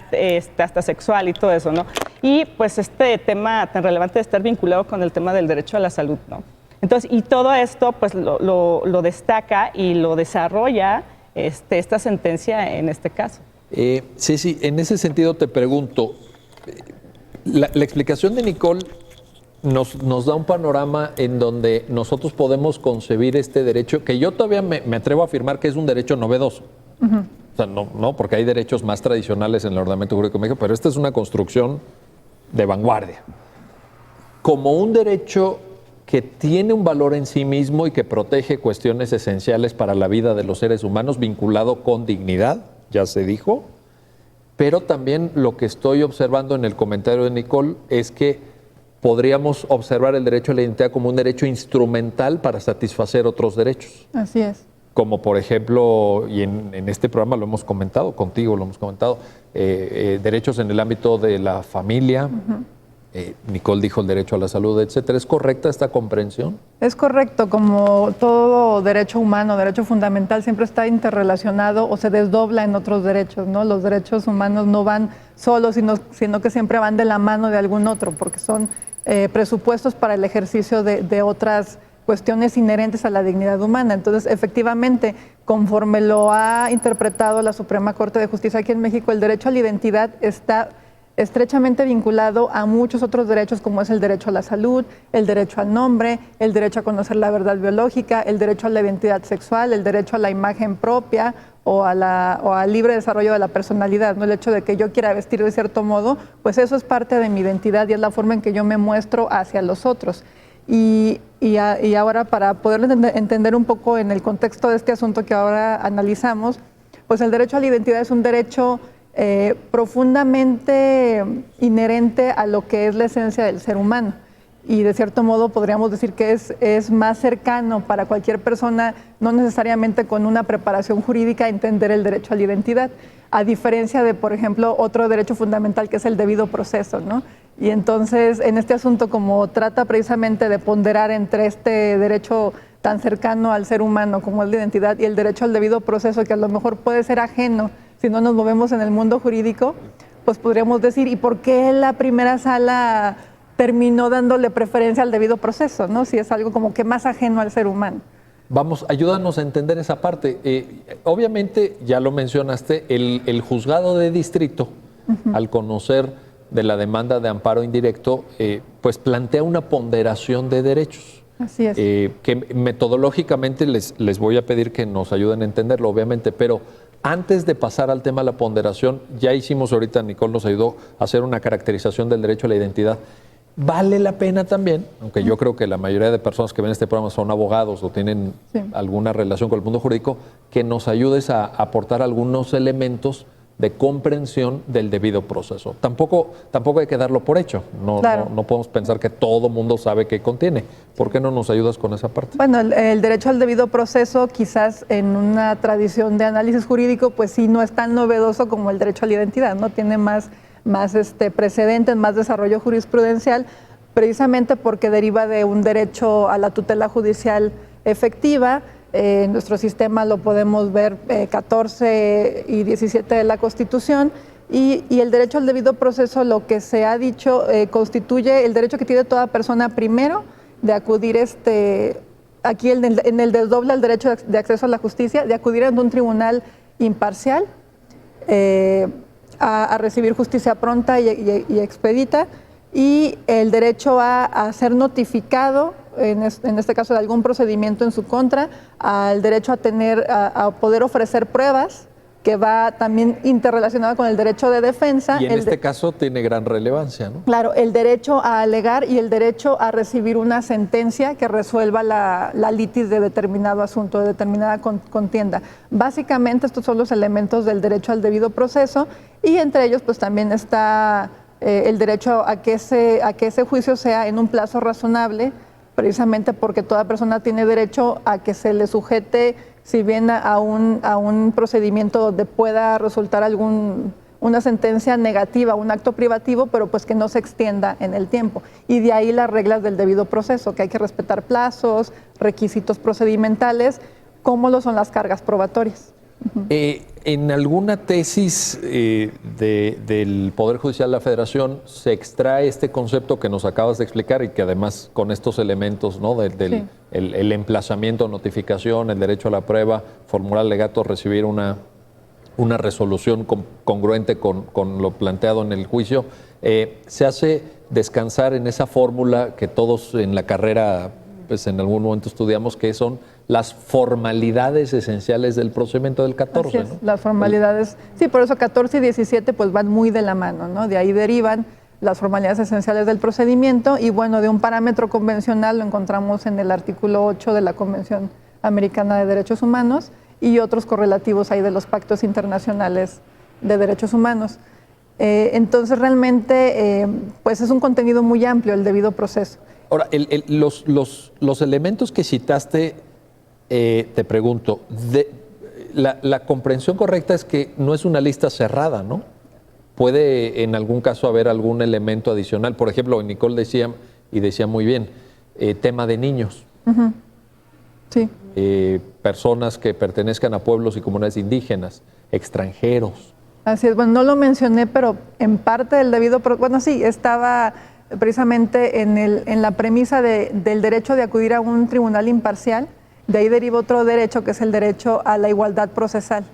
hasta sexual y todo eso, ¿no? Y pues este tema tan relevante de estar vinculado con el tema del derecho a la salud, ¿no? Entonces, y todo esto pues lo destaca y lo desarrolla esta sentencia en este caso. Sí, en ese sentido te pregunto, la explicación de Nicole nos da un panorama en donde nosotros podemos concebir este derecho, que yo todavía me atrevo a afirmar que es un derecho novedoso. O sea, no, porque hay derechos más tradicionales en el ordenamiento jurídico de México, pero esta es una construcción de vanguardia. Como un derecho que tiene un valor en sí mismo y que protege cuestiones esenciales para la vida de los seres humanos, vinculado con dignidad, ya se dijo, pero también lo que estoy observando en el comentario de Nicole es que podríamos observar el derecho a la identidad como un derecho instrumental para satisfacer otros derechos. Así es. Como por ejemplo, y en este programa lo hemos comentado, contigo lo hemos comentado, derechos en el ámbito de la familia. Nicole dijo el derecho a la salud, etcétera. ¿Es correcta esta comprensión? Es correcto, como todo derecho humano, derecho fundamental, siempre está interrelacionado o se desdobla en otros derechos, ¿no? Los derechos humanos no van solos, sino que siempre van de la mano de algún otro, porque son presupuestos para el ejercicio de otras cuestiones inherentes a la dignidad humana. Entonces, efectivamente, conforme lo ha interpretado la Suprema Corte de Justicia aquí en México, el derecho a la identidad está estrechamente vinculado a muchos otros derechos, como es el derecho a la salud, el derecho al nombre, el derecho a conocer la verdad biológica, el derecho a la identidad sexual, el derecho a la imagen propia o al libre desarrollo de la personalidad, ¿no? El hecho de que yo quiera vestir de cierto modo, pues eso es parte de mi identidad y es la forma en que yo me muestro hacia los otros. Y ahora, para poder entender un poco en el contexto de este asunto que ahora analizamos, pues el derecho a la identidad es un derecho profundamente inherente a lo que es la esencia del ser humano. Y de cierto modo podríamos decir que es más cercano para cualquier persona, no necesariamente con una preparación jurídica, entender el derecho a la identidad, a diferencia de, por ejemplo, otro derecho fundamental que es el debido proceso, ¿no? Y entonces, en este asunto, como trata precisamente de ponderar entre este derecho tan cercano al ser humano como es la identidad y el derecho al debido proceso, que a lo mejor puede ser ajeno si no nos movemos en el mundo jurídico, pues podríamos decir, ¿y por qué la primera sala terminó dándole preferencia al debido proceso, ¿no? Si es algo como que más ajeno al ser humano. Vamos, ayúdanos a entender esa parte. Obviamente, ya lo mencionaste, el juzgado de distrito, al conocer de la demanda de amparo indirecto, pues plantea una ponderación de derechos. Así es. Que metodológicamente les voy a pedir que nos ayuden a entenderlo, obviamente, pero antes de pasar al tema de la ponderación, ya hicimos ahorita, Nicole nos ayudó a hacer una caracterización del derecho a la identidad. Vale la pena también, aunque yo creo que la mayoría de personas que ven este programa son abogados o tienen alguna relación con el mundo jurídico, que nos ayudes a aportar algunos elementos de comprensión del debido proceso. Tampoco hay que darlo por hecho. No podemos pensar que todo mundo sabe qué contiene. ¿Por qué no nos ayudas con esa parte? Bueno, el derecho al debido proceso, quizás en una tradición de análisis jurídico, pues sí, no es tan novedoso como el derecho a la identidad, ¿no? Tiene más precedentes, más desarrollo jurisprudencial, precisamente porque deriva de un derecho a la tutela judicial efectiva. En nuestro sistema lo podemos ver 14 y 17 de la Constitución, y el derecho al debido proceso, lo que se ha dicho, constituye el derecho que tiene toda persona, primero, de acudir, aquí en el desdobla el derecho de acceso a la justicia, de acudir ante un tribunal imparcial, a recibir justicia pronta y expedita, y el derecho a ser notificado, en este caso de algún procedimiento en su contra, al derecho a poder ofrecer pruebas que va también interrelacionado con el derecho de defensa. Y en este caso tiene gran relevancia, ¿no? Claro, el derecho a alegar y el derecho a recibir una sentencia que resuelva la litis de determinado asunto, de determinada contienda. Básicamente estos son los elementos del derecho al debido proceso y entre ellos pues también está el derecho a que ese juicio sea en un plazo razonable, precisamente porque toda persona tiene derecho a que se le sujete, si bien a un procedimiento donde pueda resultar una sentencia negativa, un acto privativo, pero pues que no se extienda en el tiempo. Y de ahí las reglas del debido proceso, que hay que respetar plazos, requisitos procedimentales, como lo son las cargas probatorias. En alguna tesis del Poder Judicial de la Federación se extrae este concepto que nos acabas de explicar y que además con estos elementos, ¿no? Sí. el emplazamiento, notificación, el derecho a la prueba, formular alegato, recibir una resolución congruente con lo planteado en el juicio, se hace descansar en esa fórmula que todos en la carrera pues en algún momento estudiamos, que son las formalidades esenciales del procedimiento del 14. Así es, ¿no? las formalidades, sí, por eso 14 y 17 pues van muy de la mano, ¿no? De ahí derivan las formalidades esenciales del procedimiento y bueno, de un parámetro convencional lo encontramos en el artículo 8 de la Convención Americana de Derechos Humanos y otros correlativos ahí de los pactos internacionales de derechos humanos. Entonces realmente pues es un contenido muy amplio el debido proceso. Ahora, los elementos que citaste, te pregunto, la comprensión correcta es que no es una lista cerrada, ¿no? Puede en algún caso haber algún elemento adicional. Por ejemplo, Nicole decía muy bien, tema de niños. Uh-huh. Sí. Personas que pertenezcan a pueblos y comunidades indígenas, extranjeros. Así es, bueno, no lo mencioné, pero en parte del debido proceso, bueno, sí, estaba precisamente en la premisa del derecho de acudir a un tribunal imparcial, de ahí deriva otro derecho que es el derecho a la igualdad procesal.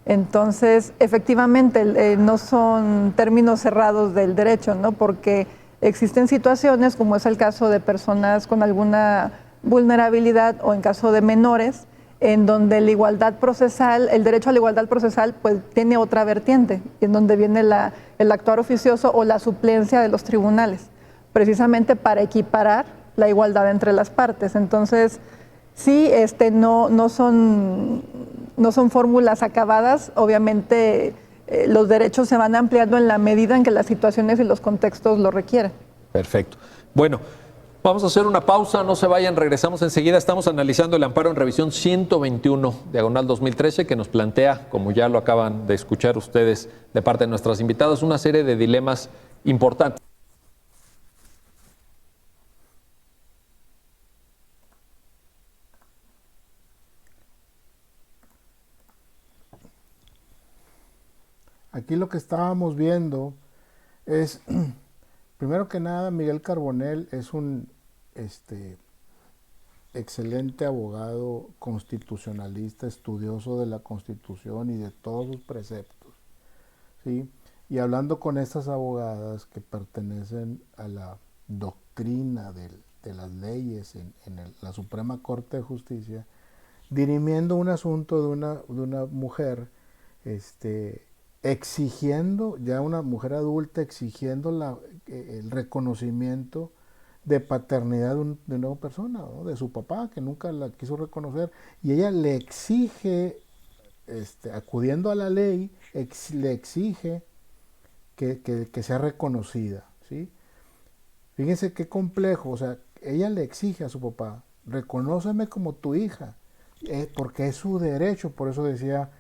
Entonces, efectivamente, no son términos cerrados del derecho, ¿no? Porque existen situaciones, como es el caso de personas con alguna vulnerabilidad o en caso de menores, en donde la igualdad procesal, el derecho a la igualdad procesal, pues tiene otra vertiente, en donde viene el actuar oficioso o la suplencia de los tribunales, precisamente para equiparar la igualdad entre las partes. Entonces, sí, no son fórmulas acabadas, obviamente los derechos se van ampliando en la medida en que las situaciones y los contextos lo requieren. Perfecto. Bueno, vamos a hacer una pausa, no se vayan, regresamos enseguida. Estamos analizando el amparo en revisión 121, diagonal 2013, que nos plantea, como ya lo acaban de escuchar ustedes de parte de nuestras invitadas, una serie de dilemas importantes. Aquí lo que estábamos viendo es, primero que nada, Miguel Carbonell es un excelente abogado constitucionalista, estudioso de la Constitución y de todos sus preceptos, ¿sí? Y hablando con estas abogadas que pertenecen a la doctrina de las leyes en la Suprema Corte de Justicia, dirimiendo un asunto de una mujer, exigiendo, ya una mujer adulta, exigiendo el reconocimiento de paternidad de una persona, ¿no? De su papá, que nunca la quiso reconocer, y ella le exige, acudiendo a la ley, le exige que sea reconocida, ¿sí? Fíjense qué complejo, o sea, ella le exige a su papá, reconóceme como tu hija, porque es su derecho. Por eso decía,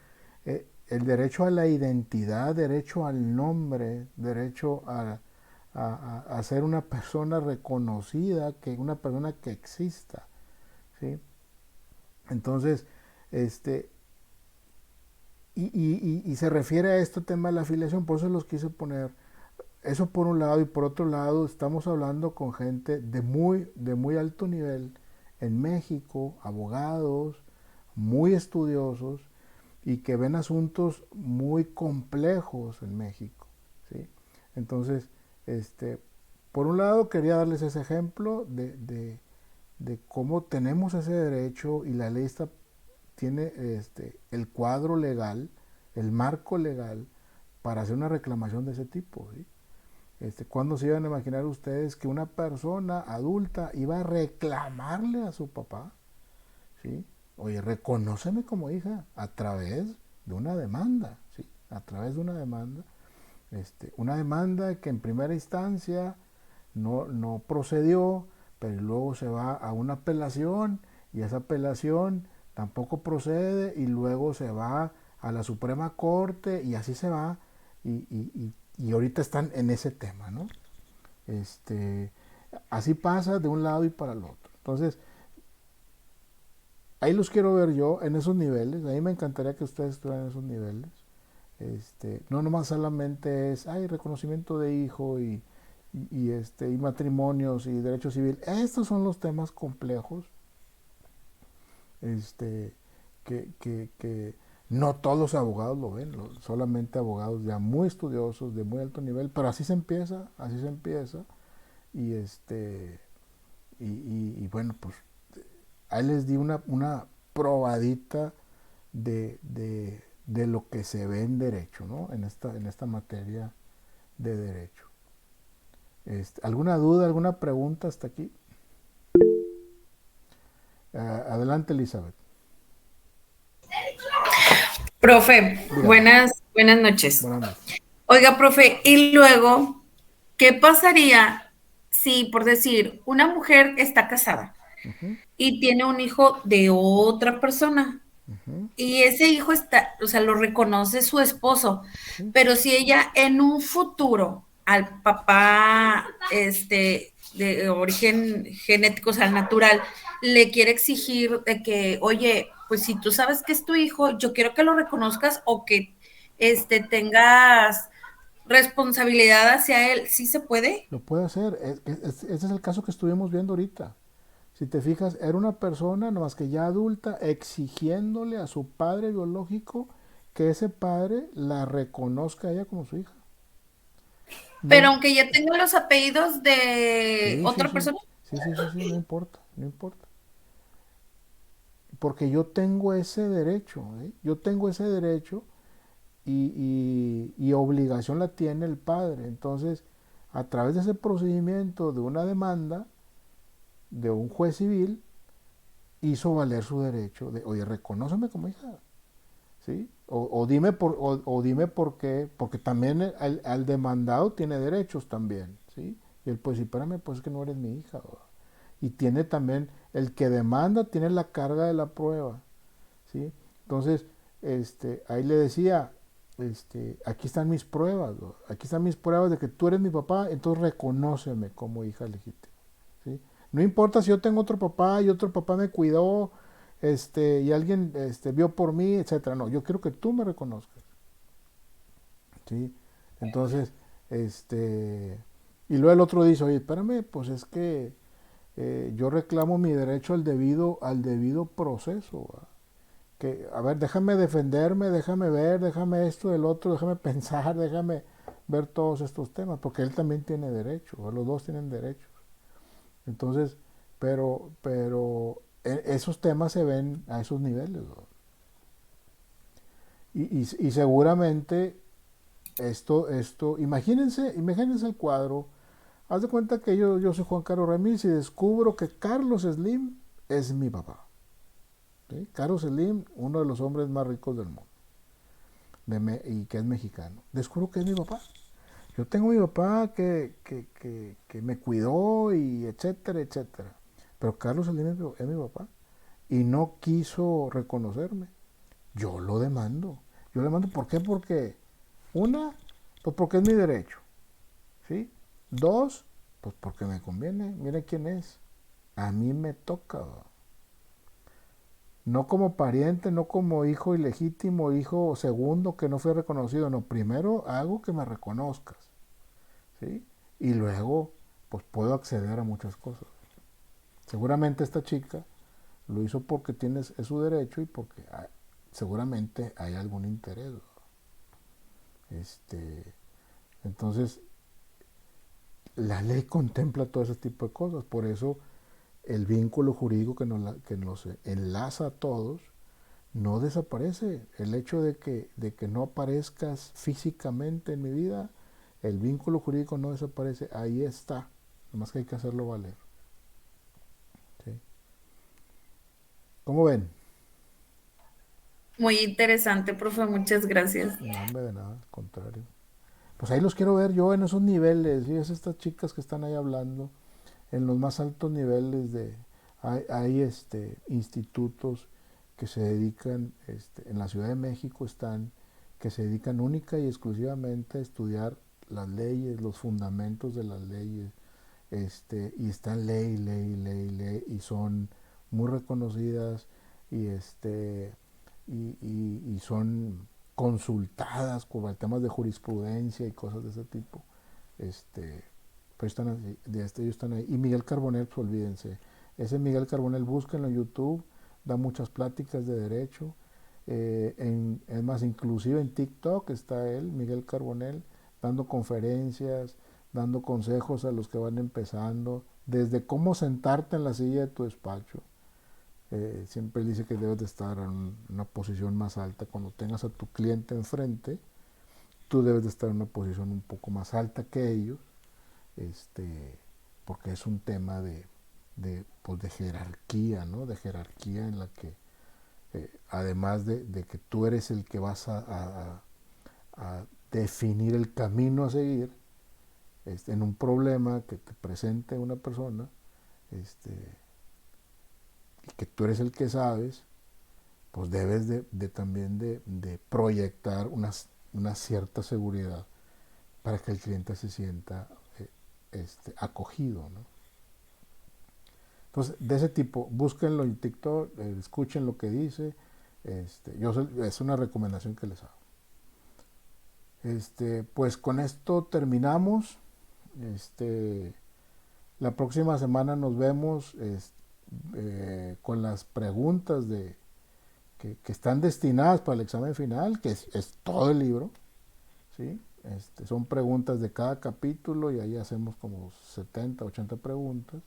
el derecho a la identidad, derecho al nombre, derecho a ser una persona reconocida, una persona que exista, ¿sí? Entonces, y se refiere a este tema de la afiliación, por eso los quise poner. Eso por un lado, y por otro lado estamos hablando con gente de muy alto nivel en México, abogados muy estudiosos y que ven asuntos muy complejos en México, ¿sí? Entonces, por un lado quería darles ese ejemplo de cómo tenemos ese derecho y la ley tiene el cuadro legal, el marco legal para hacer una reclamación de ese tipo, ¿sí? ¿Cuándo se iban a imaginar ustedes que una persona adulta iba a reclamarle a su papá? ¿Sí? Oye, reconóceme como hija a través de una demanda, ¿sí? A través de una demanda que en primera instancia no procedió, pero luego se va a una apelación y esa apelación tampoco procede y luego se va a la Suprema Corte y así se va y ahorita están en ese tema, ¿no? Así pasa de un lado y para el otro. Entonces, ahí los quiero ver yo en esos niveles. A mí me encantaría que ustedes estuvieran en esos niveles. No nomás solamente es reconocimiento de hijo y matrimonios y derecho civil. Estos son los temas complejos que no todos los abogados lo ven, solamente abogados ya muy estudiosos, de muy alto nivel, pero así se empieza y y bueno, pues ahí les di una probadita de lo que se ve en derecho, ¿no? En esta materia de derecho. ¿Alguna duda, alguna pregunta hasta aquí? Adelante, Elizabeth. Profe, Dígame. buenas noches. Buenas noches. Oiga, profe, y luego, ¿qué pasaría si, por decir, una mujer está casada y tiene un hijo de otra persona? Y ese hijo lo reconoce su esposo, pero si ella en un futuro al papá de origen genético, o sea, natural, le quiere exigir de que, oye, pues si tú sabes que es tu hijo, yo quiero que lo reconozcas o que tengas responsabilidad hacia él, ¿sí se puede? Lo puede hacer. Ese es el caso que estuvimos viendo ahorita. Si te fijas, era una persona, nomás que ya adulta, exigiéndole a su padre biológico que ese padre la reconozca a ella como su hija. Pero aunque ya tenga los apellidos de otra persona. Sí, no importa. Porque yo tengo ese derecho, ¿eh? Yo tengo ese derecho y obligación la tiene el padre. Entonces, a través de ese procedimiento de una demanda de un juez civil, hizo valer su derecho de, oye, reconóceme como hija, ¿sí? Dime por qué, porque también al demandado tiene derechos también, ¿sí? Y él pues, sí, espérame, pues es que no eres mi hija, ¿verdad? Y tiene también, el que demanda tiene la carga de la prueba, ¿sí? Entonces, ahí le decía, aquí están mis pruebas, ¿verdad? Aquí están mis pruebas de que tú eres mi papá, entonces reconóceme como hija legítima, ¿sí? No importa si yo tengo otro papá y otro papá me cuidó, y alguien vio por mí, etcétera. No, yo quiero que tú me reconozcas, ¿sí? Entonces, y luego el otro dice, oye, espérame, pues es que yo reclamo mi derecho al debido proceso, ¿verdad? Que, a ver, déjame defenderme, déjame ver, déjame esto, el otro, déjame pensar, déjame ver todos estos temas, porque él también tiene derechos, los dos tienen derechos. Entonces, pero esos temas se ven a esos niveles, ¿no? Y seguramente esto, imagínense el cuadro. Haz de cuenta que yo soy Juan Carlos Ramírez y descubro que Carlos Slim es mi papá, ¿sí? Carlos Slim, uno de los hombres más ricos del mundo, y que es mexicano. Descubro que es mi papá. Yo tengo mi papá que me cuidó y etcétera, etcétera. Pero Carlos Slim es mi papá y no quiso reconocerme. Yo lo demando. ¿Por qué? Porque, una, pues porque es mi derecho, ¿sí? Dos, pues porque me conviene. Mire quién es. A mí me toca. No como pariente, no como hijo ilegítimo, hijo segundo que no fue reconocido. No, primero hago que me reconozcas, ¿sí? Y luego, pues puedo acceder a muchas cosas. Seguramente esta chica lo hizo porque es su derecho y porque seguramente hay algún interés. Entonces, la ley contempla todo ese tipo de cosas. Por eso, el vínculo jurídico que nos enlaza a todos no desaparece. El hecho de que no aparezcas físicamente en mi vida, el vínculo jurídico no desaparece, ahí está, nomás que hay que hacerlo valer. ¿Sí? ¿Cómo ven? Muy interesante, profe, muchas gracias. No, hombre, de nada, al contrario. Pues ahí los quiero ver yo en esos niveles, ¿sí? Estas chicas que están ahí hablando, en los más altos niveles hay institutos que se dedican, en la Ciudad de México están, que se dedican única y exclusivamente a estudiar las leyes, los fundamentos de las leyes, y están ley, y son muy reconocidas, y y son consultadas por temas de jurisprudencia y cosas de ese tipo. Pues están así, ellos están ahí. Y Miguel Carbonell, pues olvídense. Ese Miguel Carbonell, búsquenlo en YouTube, da muchas pláticas de derecho. Es más, inclusive en TikTok está él, Miguel Carbonell, dando conferencias, dando consejos a los que van empezando, desde cómo sentarte en la silla de tu despacho. Siempre dice que debes de estar en una posición más alta. Cuando tengas a tu cliente enfrente, tú debes de estar en una posición un poco más alta que ellos, porque es un tema pues de jerarquía, ¿no? De jerarquía en la que, además de que tú eres el que vas a definir el camino a seguir, en un problema que te presente una persona, y que tú eres el que sabes, pues debes también de proyectar una cierta seguridad para que el cliente se sienta acogido, ¿no? Entonces, de ese tipo, búsquenlo en TikTok, escuchen lo que dice, es una recomendación que les hago. Pues con esto terminamos. La próxima semana nos vemos con las preguntas que están destinadas para el examen final, que es todo el libro, ¿sí? Son preguntas de cada capítulo y ahí hacemos como 70, 80 preguntas.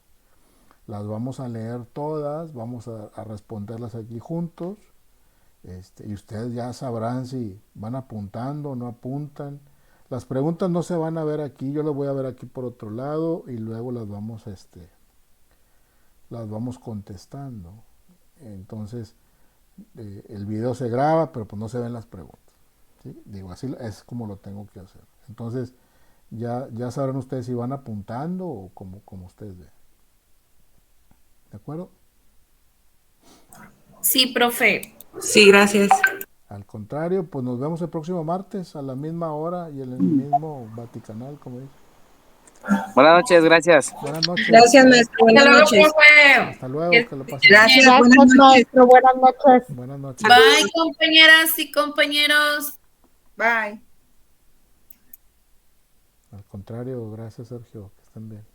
Las vamos a leer todas, vamos a responderlas aquí juntos, y ustedes ya sabrán si van apuntando o no apuntan. Las preguntas no se van a ver aquí, yo las voy a ver aquí por otro lado y luego las vamos contestando. Entonces, el video se graba, pero pues no se ven las preguntas, ¿sí? Digo, así es como lo tengo que hacer. Entonces, ya sabrán ustedes si van apuntando o como ustedes ven. ¿De acuerdo? Sí, profe. Sí, gracias. Al contrario, pues nos vemos el próximo martes a la misma hora y en el mismo Vaticanal, como dice. Buenas noches, gracias. Buenas noches. Gracias, maestro. Buenas Hasta luego, noches. profe. Hasta luego, que lo pasen. Gracias. bien. Buenas noches. maestro. Buenas noches. Buenas noches. Bye, compañeras y compañeros. Bye. Al contrario, gracias, Sergio, que estén bien.